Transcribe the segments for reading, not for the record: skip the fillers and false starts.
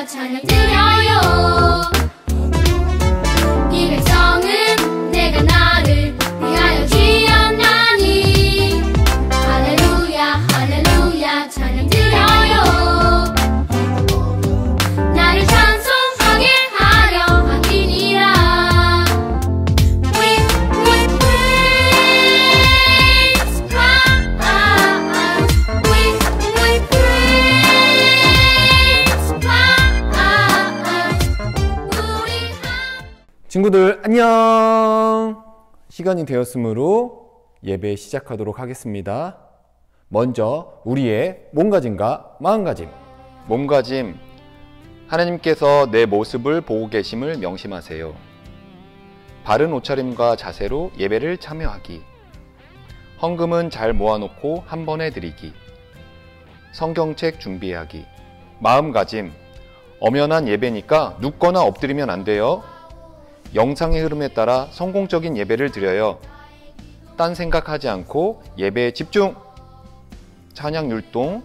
할렐루야 찬양 드려요. 이 백성은 내가 나를 위하여 지었나니 할렐루야 할렐루야 찬양 드려요. 나를 찬송하게 하려 함이니라. We praise God. We praise God. 친구들 안녕! 시간이 되었으므로 예배 시작하도록 하겠습니다. 먼저 우리의 몸가짐과 마음가짐. 몸가짐, 하나님께서 내 모습을 보고 계심을 명심하세요. 바른 옷차림과 자세로 예배를 참여하기. 헌금은 잘 모아놓고 한 번에 드리기. 성경책 준비하기. 마음가짐, 엄연한 예배니까 눕거나 엎드리면 안 돼요. 영상의 흐름에 따라 성공적인 예배를 드려요. 딴 생각하지 않고 예배에 집중! 찬양 율동,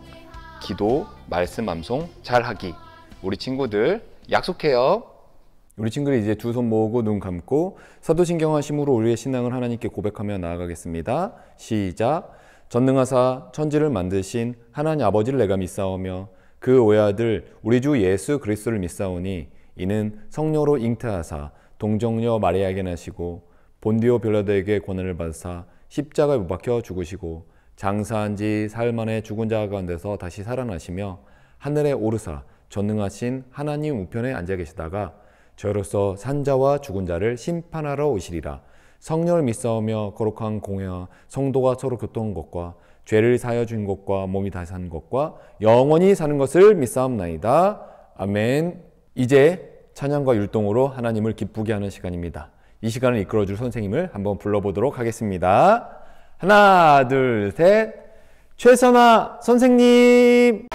기도, 말씀 암송 잘하기. 우리 친구들 약속해요. 우리 친구들 이제 두 손 모으고 눈 감고 사도신경과 힘으로 우리의 신앙을 하나님께 고백하며 나아가겠습니다. 시작! 전능하사 천지를 만드신 하나님 아버지를 내가 믿사오며 그 외아들 우리 주 예수 그리스도를 믿사오니 이는 성령으로 잉태하사 동정녀 마리아에게 나시고 본디오 빌라도에게 고난을 받으사 십자가에 못 박혀 죽으시고 장사한 지 사흘 만에 죽은 자 가운데서 다시 살아나시며 하늘에 오르사 전능하신 하나님 우편에 앉아 계시다가 저로서 산자와 죽은 자를 심판하러 오시리라. 성령을 믿사오며 거룩한 공회와 성도가 서로 교통한 것과 죄를 사하여 준 것과 몸이 다시 사는 것과 영원히 사는 것을 믿사옵나이다. 아멘. 이제 찬양과 율동으로 하나님을 기쁘게 하는 시간입니다. 이 시간을 이끌어줄 선생님을 한번 불러보도록 하겠습니다. 하나, 둘, 셋. 최선아 선생님.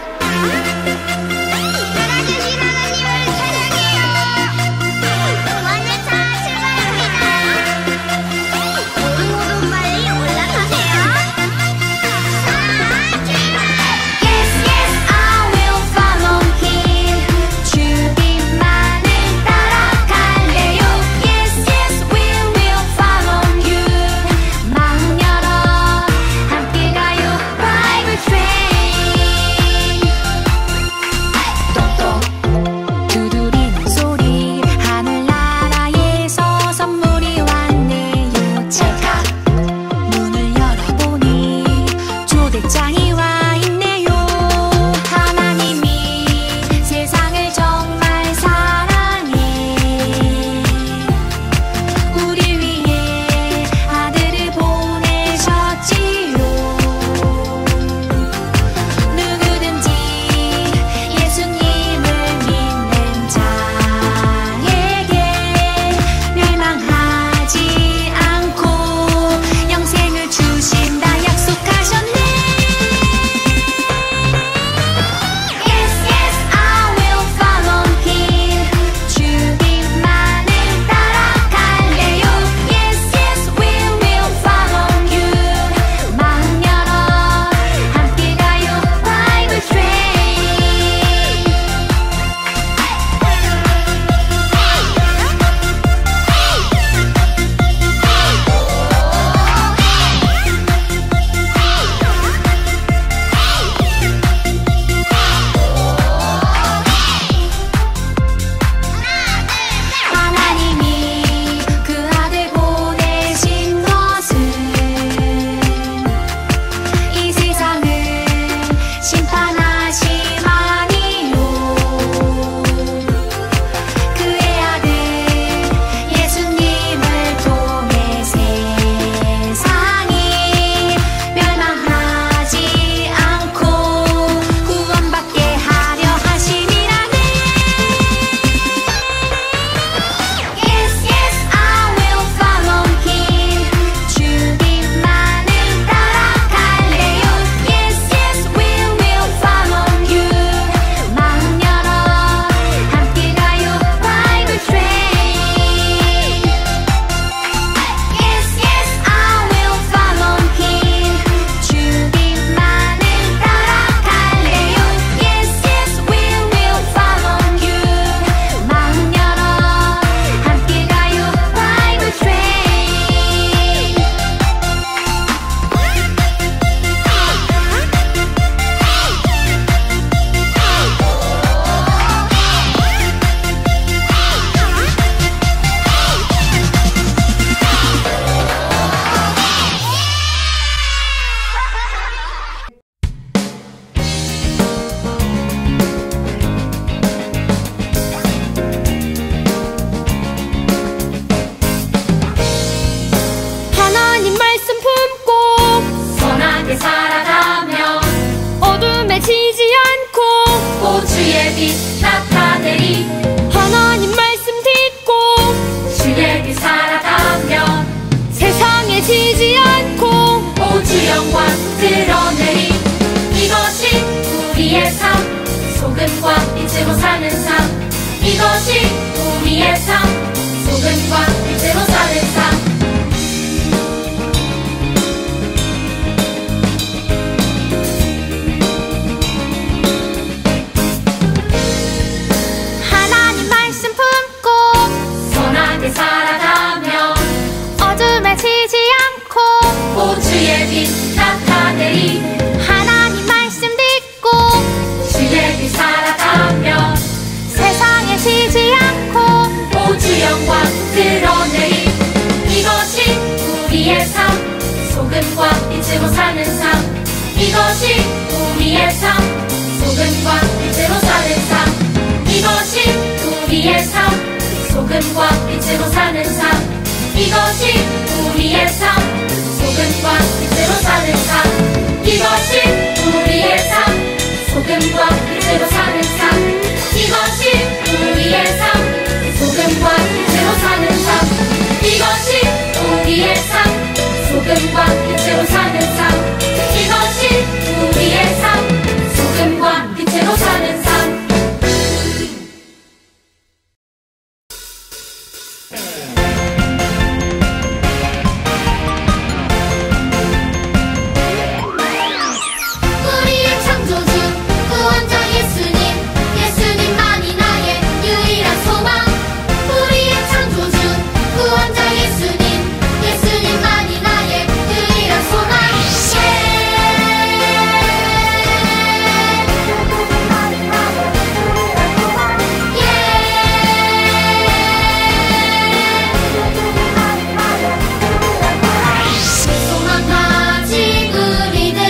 소금과 빛으로 사는 삶 이것이 우리의 삶 소금과 빛으로 사는 삶 하나님 말씀 품고 선하게 살아가며 어둠에 지지 않고 호주의 빛 나타내리 하나님 말씀 듣고 주의 빛 살아가며 세상에 지지 않고 호주 영광 드러내리 이것이 우리의 삶 소금과 빛으로 사는 삶 이것이 우리의 삶 소금과 빛으로 사는 삶 이것이 우리의 삶 소금과 빛으로 사는 삶 이것이 우리의 삶 소금과 빛으로 사는 삶 이것이 우리의 삶 소금과 빛으로 사는 삶 이것이 우리의 삶 소금과 빛으로 사는 삶 이것이 우리의 삶 소금과 빛으로 사는 삶 이것이 우리의 삶 소금과 빛으로 사는 삶 우리의 창조주 구원자 예수님 예수님만이 나의 유일한 소망 우리의 창조주 구원자 예수님 예수님만이 나의 유일한 소망 소망 가진 우리들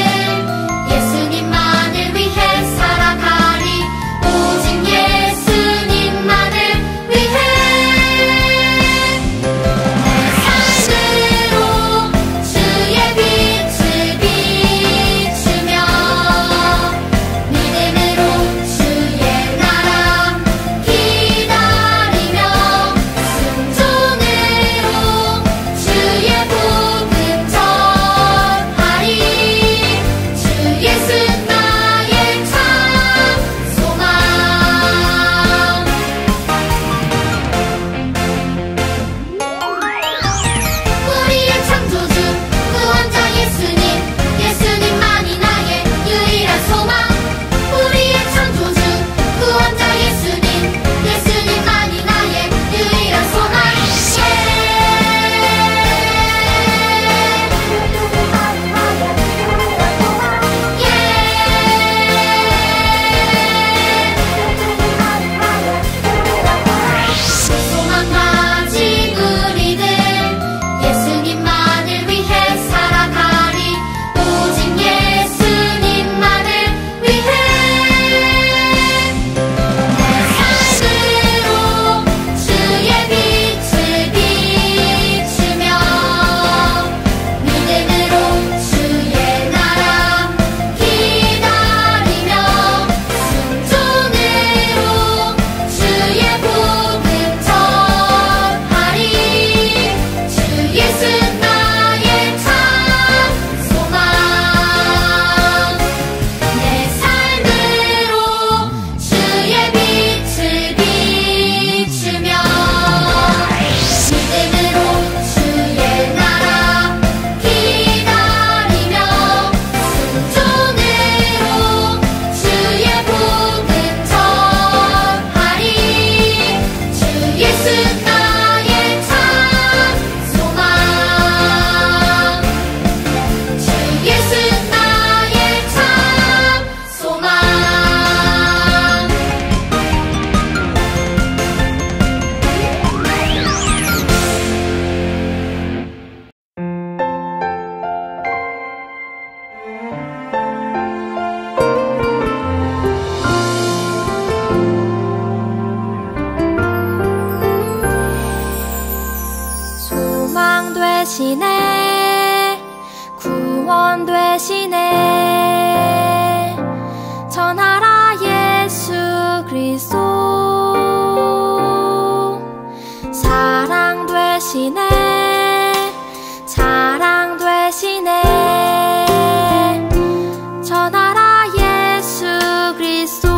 예수님만을 위해 살아가리 오직 예수님만을 위해 내 삶으로 주의 빛을 비추며 믿음으로 주의 나라 기다리며 순종으로 주의 복음 전하리 주 예수 나의 참 소망 우리의 창조주 구원자 예수님 예수님만이 나의 유일한 소망 우리의 창조주 구원자 예수님 예수님만이 나의 유일한 소망 소망 가진 우리들 예수님만을 위해 살아가리 오직 예수님만을 위해 내 삶으로 주의 빛을 비추며 믿음으로 주의 나라 기다리며 순종으로 주의 복음 전하리 주 예수 나의 참 소망 내 삶으로 주의 빛을 비추며 믿음으로 주의 나라 기다리며 순종으로 주의 복음 전하리 주 예수 나의 참 소망 주 예수 나의 참 소망 소망 되시네 구원 되시네 전하라 예수 그리스도 사랑 되시네 자랑 되시네 전하라 예수 그리스도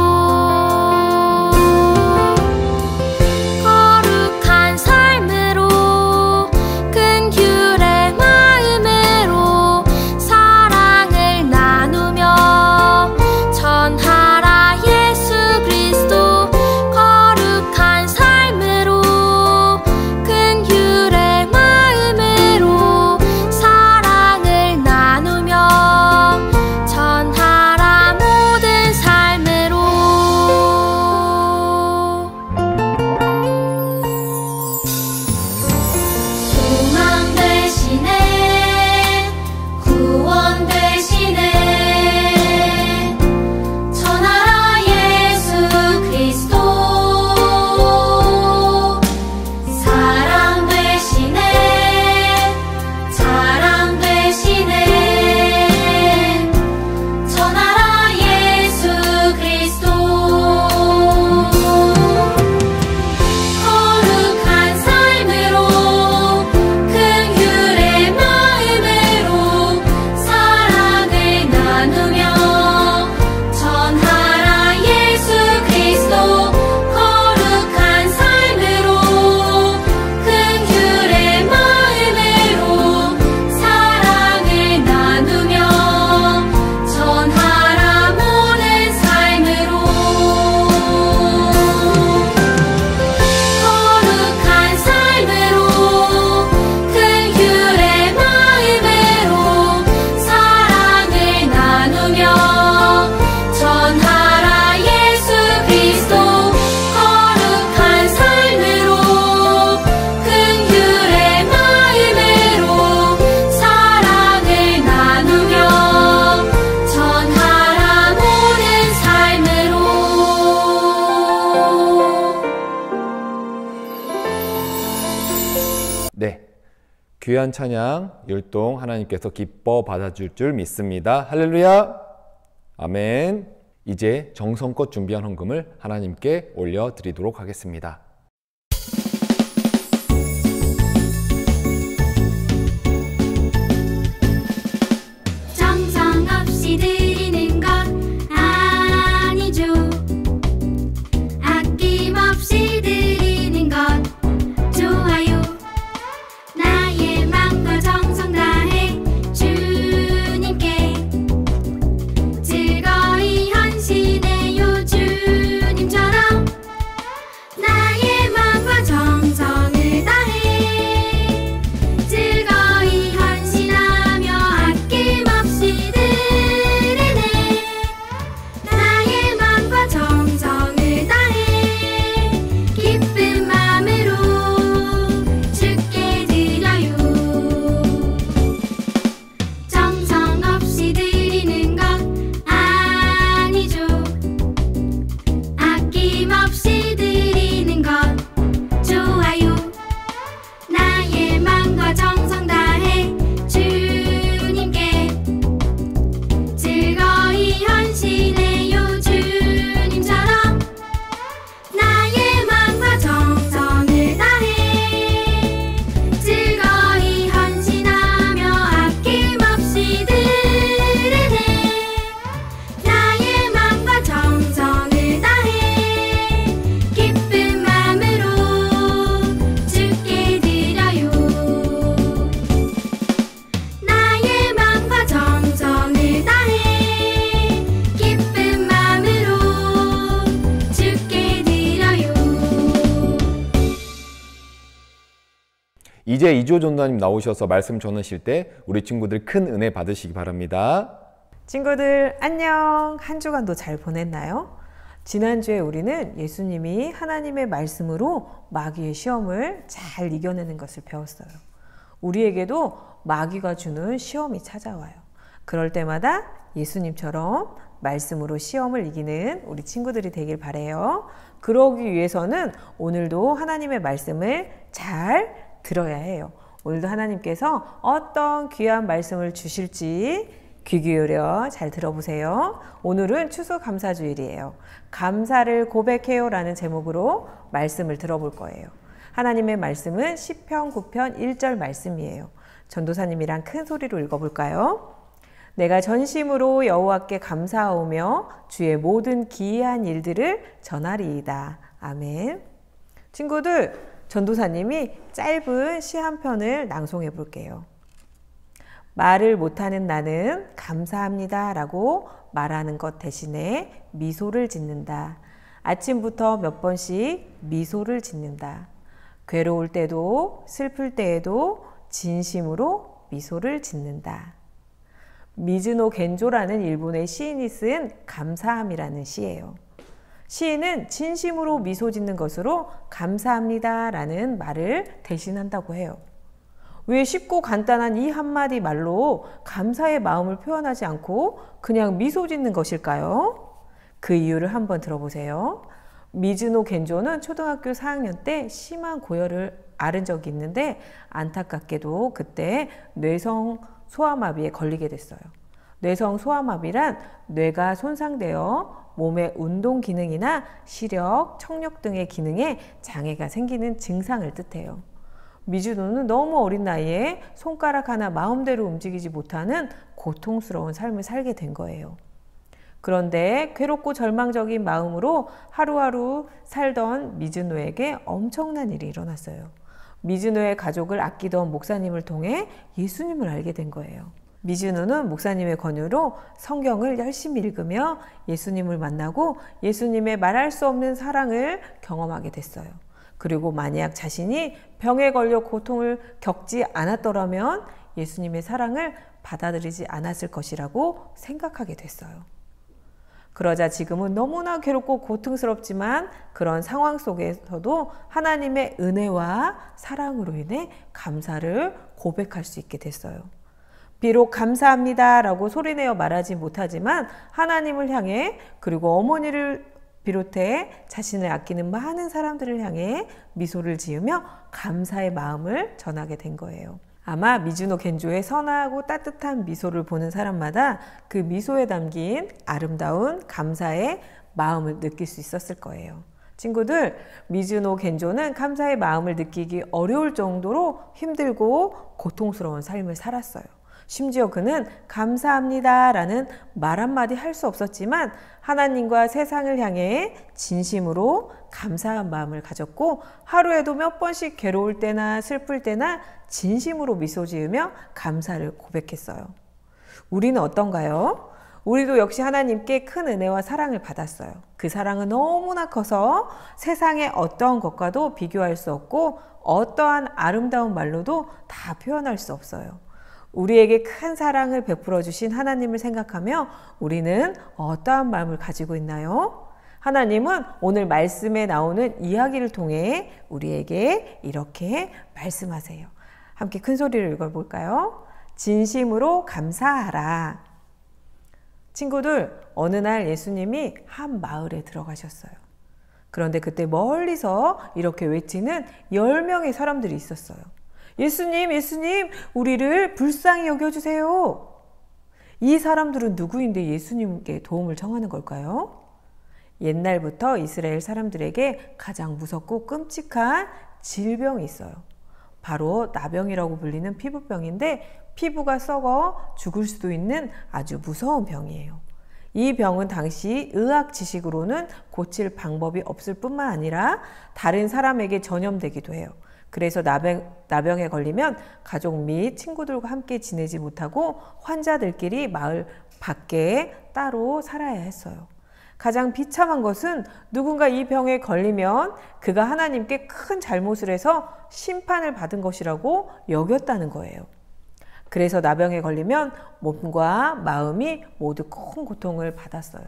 귀한 찬양, 율동 하나님께서 기뻐 받아줄 줄 믿습니다. 할렐루야! 아멘. 이제 정성껏 준비한 헌금을 하나님께 올려드리도록 하겠습니다. 정성 없이 드리는 것 아니죠. 아낌없이 드리는 것 좋아요. 나의 맘과 정성 다해 주님께 즐거이 헌신해요. 주님처럼 나의 맘과 정성을 다해 즐거이 헌신하며 아낌없이 드리네. 나의 맘과 정성을 다해 기쁜 마음으로 주께 드려요. 정성 없이 드리는 것 아니죠. 아낌없이 드리는 것 좋아요. 나의 맘과 정성 다해 주님께 즐거이 헌신해요. 주님처럼 나의 맘과 정성을 다해 즐거이 헌신하며 아낌없이 드리네. 나의 맘과 정성을 다해 기쁜 마음으로 주께 드려요. 나의 맘과 정성을 다해 기쁜 마음으로 주께 드려요. 이제 이조 전도사님 나오셔서 말씀 전하실 때 우리 친구들 큰 은혜 받으시기 바랍니다. 친구들 안녕. 한 주간도 잘 보냈나요? 지난주에 우리는 예수님이 하나님의 말씀으로 마귀의 시험을 잘 이겨내는 것을 배웠어요. 우리에게도 마귀가 주는 시험이 찾아와요. 그럴 때마다 예수님처럼 말씀으로 시험을 이기는 우리 친구들이 되길 바라요. 그러기 위해서는 오늘도 하나님의 말씀을 잘 들어야 해요. 오늘도 하나님께서 어떤 귀한 말씀을 주실지 귀 기울여 잘 들어보세요. 오늘은 추수감사주일이에요. 감사를 고백해요 라는 제목으로 말씀을 들어볼 거예요. 하나님의 말씀은 시편 9편 1절 말씀이에요. 전도사님이랑 큰 소리로 읽어볼까요? 내가 전심으로 여호와께 감사하오며 주의 모든 기이한 일들을 전하리이다. 아멘. 친구들, 전도사님이 짧은 시 한 편을 낭송해 볼게요. 말을 못하는 나는 감사합니다 라고 말하는 것 대신에 미소를 짓는다. 아침부터 몇 번씩 미소를 짓는다. 괴로울 때도 슬플 때에도 진심으로 미소를 짓는다. 미즈노 겐조라는 일본의 시인이 쓴 감사함이라는 시예요. 시인은 진심으로 미소 짓는 것으로 감사합니다 라는 말을 대신한다고 해요. 왜 쉽고 간단한 이 한마디 말로 감사의 마음을 표현하지 않고 그냥 미소 짓는 것일까요? 그 이유를 한번 들어보세요. 미즈노 겐조는 초등학교 4학년 때 심한 고열을 앓은 적이 있는데 안타깝게도 그때 뇌성 소아마비에 걸리게 됐어요. 뇌성 소아마비란 뇌가 손상되어 몸의 운동 기능이나 시력, 청력 등의 기능에 장애가 생기는 증상을 뜻해요. 미즈노는 너무 어린 나이에 손가락 하나 마음대로 움직이지 못하는 고통스러운 삶을 살게 된 거예요. 그런데 괴롭고 절망적인 마음으로 하루하루 살던 미즈노에게 엄청난 일이 일어났어요. 미즈노의 가족을 아끼던 목사님을 통해 예수님을 알게 된 거예요. 미즈노는 목사님의 권유로 성경을 열심히 읽으며 예수님을 만나고 예수님의 말할 수 없는 사랑을 경험하게 됐어요. 그리고 만약 자신이 병에 걸려 고통을 겪지 않았더라면 예수님의 사랑을 받아들이지 않았을 것이라고 생각하게 됐어요. 그러자 지금은 너무나 괴롭고 고통스럽지만 그런 상황 속에서도 하나님의 은혜와 사랑으로 인해 감사를 고백할 수 있게 됐어요. 비록 감사합니다 라고 소리내어 말하지 못하지만 하나님을 향해 그리고 어머니를 비롯해 자신을 아끼는 많은 사람들을 향해 미소를 지으며 감사의 마음을 전하게 된 거예요. 아마 미즈노 겐조의 선하고 따뜻한 미소를 보는 사람마다 그 미소에 담긴 아름다운 감사의 마음을 느낄 수 있었을 거예요. 친구들, 미즈노 겐조는 감사의 마음을 느끼기 어려울 정도로 힘들고 고통스러운 삶을 살았어요. 심지어 그는 감사합니다 라는 말 한마디 할 수 없었지만 하나님과 세상을 향해 진심으로 감사한 마음을 가졌고 하루에도 몇 번씩 괴로울 때나 슬플 때나 진심으로 미소 지으며 감사를 고백했어요. 우리는 어떤가요? 우리도 역시 하나님께 큰 은혜와 사랑을 받았어요. 그 사랑은 너무나 커서 세상의 어떠한 것과도 비교할 수 없고 어떠한 아름다운 말로도 다 표현할 수 없어요. 우리에게 큰 사랑을 베풀어 주신 하나님을 생각하며 우리는 어떠한 마음을 가지고 있나요? 하나님은 오늘 말씀에 나오는 이야기를 통해 우리에게 이렇게 말씀하세요. 함께 큰 소리로 읽어볼까요? 진심으로 감사하라. 친구들, 어느 날 예수님이 한 마을에 들어가셨어요. 그런데 그때 멀리서 이렇게 외치는 10명의 사람들이 있었어요. 예수님, 예수님, 우리를 불쌍히 여겨주세요. 이 사람들은 누구인데 예수님께 도움을 청하는 걸까요? 옛날부터 이스라엘 사람들에게 가장 무섭고 끔찍한 질병이 있어요. 바로 나병이라고 불리는 피부병인데 피부가 썩어 죽을 수도 있는 아주 무서운 병이에요. 이 병은 당시 의학 지식으로는 고칠 방법이 없을 뿐만 아니라 다른 사람에게 전염되기도 해요. 그래서 나병에 걸리면 가족 및 친구들과 함께 지내지 못하고 환자들끼리 마을 밖에 따로 살아야 했어요. 가장 비참한 것은 누군가 이 병에 걸리면 그가 하나님께 큰 잘못을 해서 심판을 받은 것이라고 여겼다는 거예요. 그래서 나병에 걸리면 몸과 마음이 모두 큰 고통을 받았어요.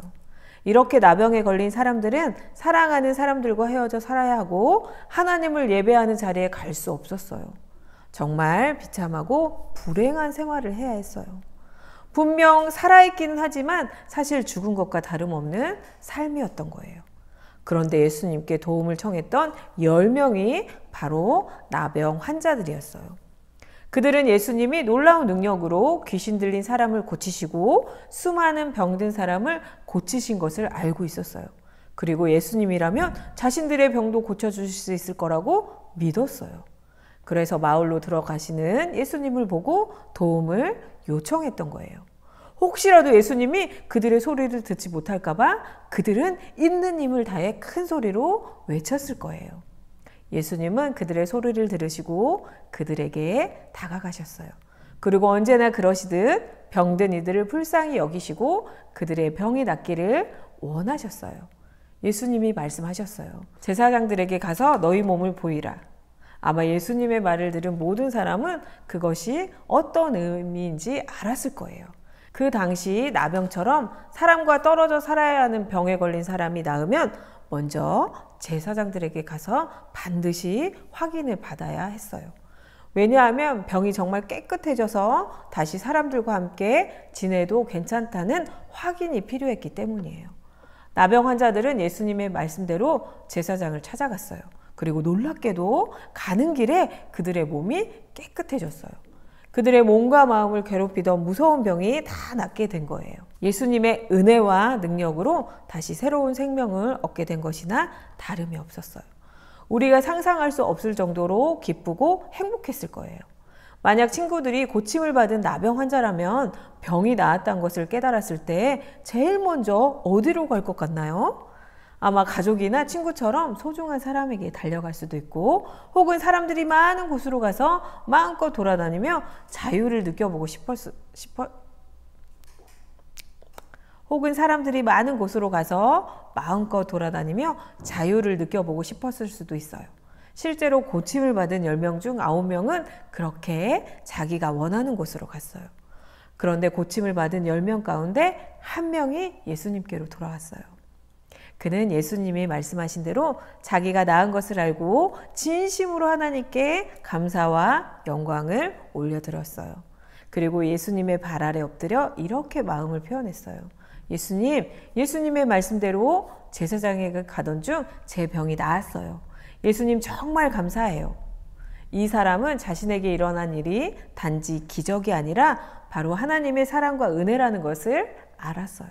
이렇게 나병에 걸린 사람들은 사랑하는 사람들과 헤어져 살아야 하고 하나님을 예배하는 자리에 갈 수 없었어요. 정말 비참하고 불행한 생활을 해야 했어요. 분명 살아있기는 하지만 사실 죽은 것과 다름없는 삶이었던 거예요. 그런데 예수님께 도움을 청했던 10명이 바로 나병 환자들이었어요. 그들은 예수님이 놀라운 능력으로 귀신 들린 사람을 고치시고 수많은 병든 사람을 고치신 것을 알고 있었어요. 그리고 예수님이라면 자신들의 병도 고쳐주실 수 있을 거라고 믿었어요. 그래서 마을로 들어가시는 예수님을 보고 도움을 요청했던 거예요. 혹시라도 예수님이 그들의 소리를 듣지 못할까 봐 그들은 있는 힘을 다해 큰 소리로 외쳤을 거예요. 예수님은 그들의 소리를 들으시고 그들에게 다가가셨어요. 그리고 언제나 그러시듯 병든 이들을 불쌍히 여기시고 그들의 병이 낫기를 원하셨어요. 예수님이 말씀하셨어요. 제사장들에게 가서 너희 몸을 보이라. 아마 예수님의 말을 들은 모든 사람은 그것이 어떤 의미인지 알았을 거예요. 그 당시 나병처럼 사람과 떨어져 살아야 하는 병에 걸린 사람이 나으면 먼저 제사장들에게 가서 반드시 확인을 받아야 했어요. 왜냐하면 병이 정말 깨끗해져서 다시 사람들과 함께 지내도 괜찮다는 확인이 필요했기 때문이에요. 나병 환자들은 예수님의 말씀대로 제사장을 찾아갔어요. 그리고 놀랍게도 가는 길에 그들의 몸이 깨끗해졌어요. 그들의 몸과 마음을 괴롭히던 무서운 병이 다 낫게 된 거예요. 예수님의 은혜와 능력으로 다시 새로운 생명을 얻게 된 것이나 다름이 없었어요. 우리가 상상할 수 없을 정도로 기쁘고 행복했을 거예요. 만약 친구들이 고침을 받은 나병 환자라면 병이 나았다는 것을 깨달았을 때 제일 먼저 어디로 갈 것 같나요? 아마 가족이나 친구처럼 소중한 사람에게 달려갈 수도 있고 혹은 사람들이 많은 곳으로 가서 마음껏 돌아다니며 자유를 느껴보고 혹은 사람들이 많은 곳으로 가서 마음껏 돌아다니며 자유를 느껴보고 싶었을 수도 있어요. 실제로 고침을 받은 10명 중 9명은 그렇게 자기가 원하는 곳으로 갔어요. 그런데 고침을 받은 10명 가운데 1명이 예수님께로 돌아왔어요. 그는 예수님이 말씀하신 대로 자기가 나은 것을 알고 진심으로 하나님께 감사와 영광을 올려드렸어요. 그리고 예수님의 발 아래 엎드려 이렇게 마음을 표현했어요. 예수님, 예수님의 말씀대로 제사장에게 가던 중 제 병이 나았어요. 예수님 정말 감사해요. 이 사람은 자신에게 일어난 일이 단지 기적이 아니라 바로 하나님의 사랑과 은혜라는 것을 알았어요.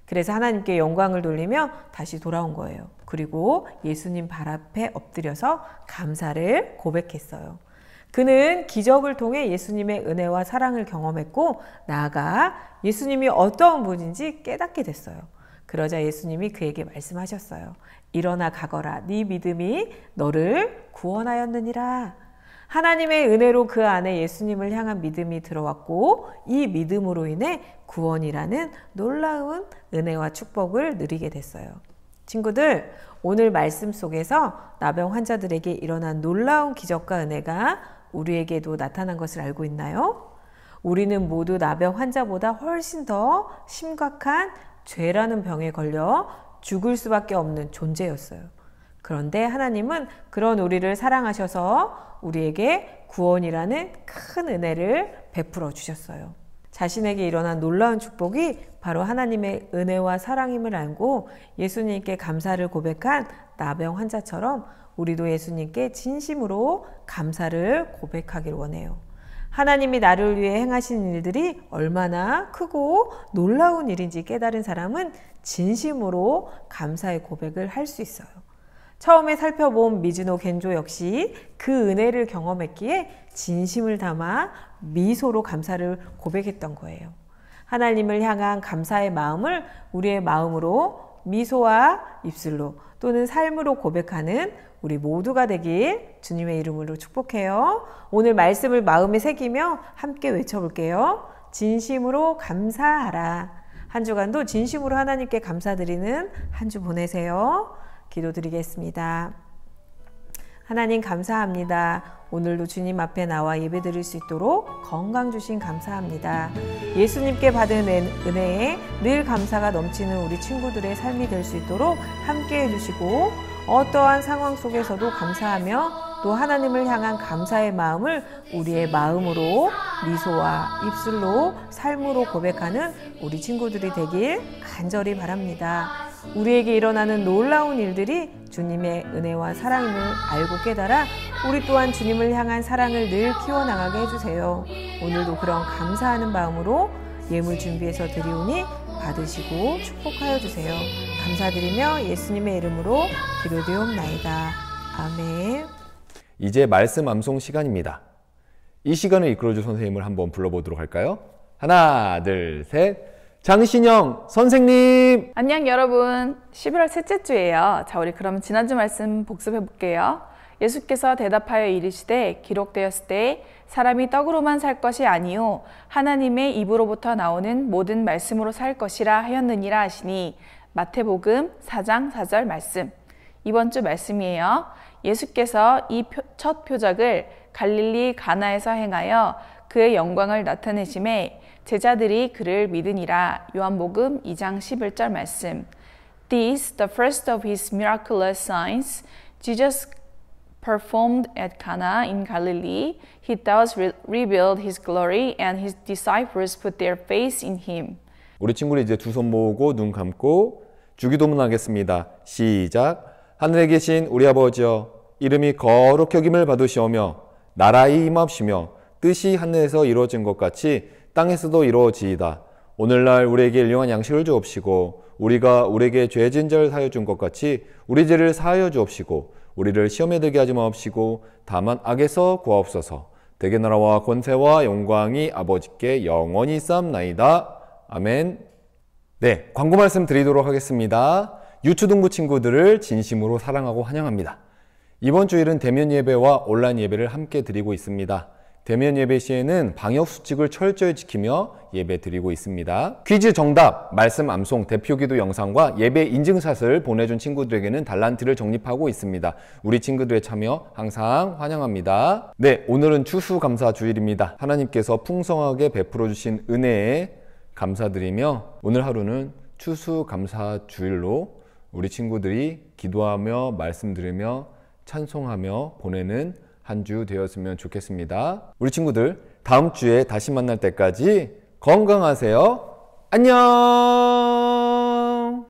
그래서 하나님께 영광을 돌리며 다시 돌아온 거예요. 그리고 예수님 발 앞에 엎드려서 감사를 고백했어요. 그는 기적을 통해 예수님의 은혜와 사랑을 경험했고 나아가 예수님이 어떠한 분인지 깨닫게 됐어요. 그러자 예수님이 그에게 말씀하셨어요. 일어나 가거라. 네 믿음이 너를 구원하였느니라. 하나님의 은혜로 그 안에 예수님을 향한 믿음이 들어왔고 이 믿음으로 인해 구원이라는 놀라운 은혜와 축복을 누리게 됐어요. 친구들, 오늘 말씀 속에서 나병 환자들에게 일어난 놀라운 기적과 은혜가 우리에게도 나타난 것을 알고 있나요? 우리는 모두 나병 환자보다 훨씬 더 심각한 죄라는 병에 걸려 죽을 수밖에 없는 존재였어요. 그런데 하나님은 그런 우리를 사랑하셔서 우리에게 구원이라는 큰 은혜를 베풀어 주셨어요. 자신에게 일어난 놀라운 축복이 바로 하나님의 은혜와 사랑임을 알고 예수님께 감사를 고백한 나병 환자처럼 우리도 예수님께 진심으로 감사를 고백하길 원해요. 하나님이 나를 위해 행하신 일들이 얼마나 크고 놀라운 일인지 깨달은 사람은 진심으로 감사의 고백을 할 수 있어요. 처음에 살펴본 미즈노 겐조 역시 그 은혜를 경험했기에 진심을 담아 미소로 감사를 고백했던 거예요. 하나님을 향한 감사의 마음을 우리의 마음으로 미소와 입술로 또는 삶으로 고백하는 우리 모두가 되길 주님의 이름으로 축복해요. 오늘 말씀을 마음에 새기며 함께 외쳐볼게요. 진심으로 감사하라. 한 주간도 진심으로 하나님께 감사드리는 한 주 보내세요. 기도드리겠습니다. 하나님 감사합니다. 오늘도 주님 앞에 나와 예배드릴 수 있도록 건강 주신 감사합니다. 예수님께 받은 은혜에 늘 감사가 넘치는 우리 친구들의 삶이 될 수 있도록 함께 해주시고 어떠한 상황 속에서도 감사하며 또 하나님을 향한 감사의 마음을 우리의 마음으로 미소와 입술로 삶으로 고백하는 우리 친구들이 되길 간절히 바랍니다. 우리에게 일어나는 놀라운 일들이 주님의 은혜와 사랑임을 알고 깨달아 우리 또한 주님을 향한 사랑을 늘 키워나가게 해주세요. 오늘도 그런 감사하는 마음으로 예물 준비해서 드리오니 받으시고 축복하여 주세요. 감사드리며 예수님의 이름으로 기도드리옵나이다. 아멘. 이제 말씀 암송 시간입니다. 이 시간을 이끌어줄 선생님을 한번 불러보도록 할까요? 하나, 둘, 셋. 장신영 선생님! 안녕 여러분. 11월 셋째 주예요. 자, 우리 그럼 지난주 말씀 복습해 볼게요. 예수께서 대답하여 이르시되 기록되었을 때 사람이 떡으로만 살 것이 아니요 하나님의 입으로부터 나오는 모든 말씀으로 살 것이라 하였느니라 하시니 마태복음 4장 4절 말씀. 이번 주 말씀이에요. 예수께서 이 첫 표적을 갈릴리 가나에서 행하여 그의 영광을 나타내심에 제자들이 그를 믿으니라. 요한복음 2장 11절 말씀. This, the first of his miraculous signs, Jesus performed at Cana in Galilee. He thus revealed his glory, and his disciples put their faith in him. 우리 친구는 이제 두 손 모으고 눈 감고 주기도문 하겠습니다. 시작. 하늘에 계신 우리 아버지여, 이름이 거룩히 여김을 받으시오며 나라의 임하옵시며 뜻이 하늘에서 이루어진 것 같이 땅에서도 이루어지이다. 오늘날 우리에게 일용할 양식을 주옵시고 우리가 우리에게 죄 지은 자를 사하여 준 것 같이 우리 죄를 사하여 주옵시고 우리를 시험에 들게 하지 마옵시고 다만 악에서 구하옵소서. 대개 나라와 권세와 영광이 아버지께 영원히 있사옵나이다. 아멘. 네, 광고 말씀 드리도록 하겠습니다. 유초등부 친구들을 진심으로 사랑하고 환영합니다. 이번 주일은 대면 예배와 온라인 예배를 함께 드리고 있습니다. 대면 예배 시에는 방역 수칙을 철저히 지키며 예배 드리고 있습니다. 퀴즈 정답, 말씀 암송, 대표기도 영상과 예배 인증샷을 보내준 친구들에게는 달란트를 적립하고 있습니다. 우리 친구들의 참여 항상 환영합니다. 네, 오늘은 추수감사 주일입니다. 하나님께서 풍성하게 베풀어 주신 은혜에 감사드리며 오늘 하루는 추수감사 주일로 우리 친구들이 기도하며 말씀 들으며 찬송하며 보내는 한 주 되었으면 좋겠습니다. 우리 친구들 다음 주에 다시 만날 때까지 건강하세요. 안녕.